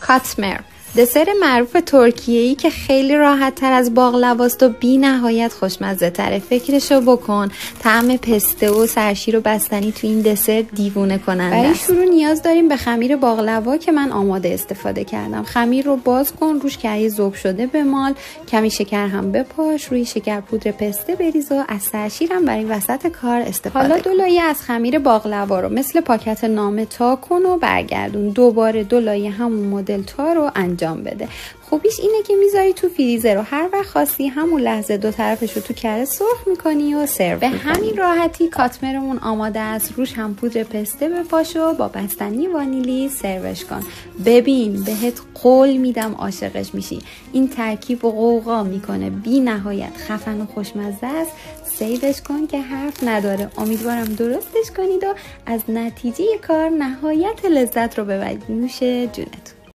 کاتمر، دسر معروف ترکیه‌ای که خیلی راحت تر از باقلاواست و بی نهایت خوشمزه تره. فکرشو بکن، طعم پسته و سرشیر و بستنی تو این دسر دیوونه کننده. برای شروع نیاز داریم به خمیر باقلوا که من آماده استفاده کردم. خمیر رو باز کن، روش کره ذوب شده بمال، کمی شکر هم بپاش، روی شکر پودر پسته بریز و از سرشیرم برای وسط کار استفاده. حالا 2 لایه از خمیر باقلوا رو مثل پاکت نامه تا کن و برگردون. دوباره 2 لایه همون مدل تا رو انجام بده. خوبیش اینه که میذاری تو فریزر و هر وقت خواستی همون لحظه 2 طرفش رو تو کره سرخ میکنی و سرو به همین راحتی کاتمرمون آماده است. روش هم پودر پسته بپاش و با بستنی وانیلی سروش کن. ببین بهت قول میدم عاشقش میشی. این ترکیب و قوقا میکنه، بی نهایت خفن و خوشمزه است. سیوش کن که حرف نداره. امیدوارم درستش کنید و از نتیجه کار نهایت لذت رو ببرید. نوش جونتون.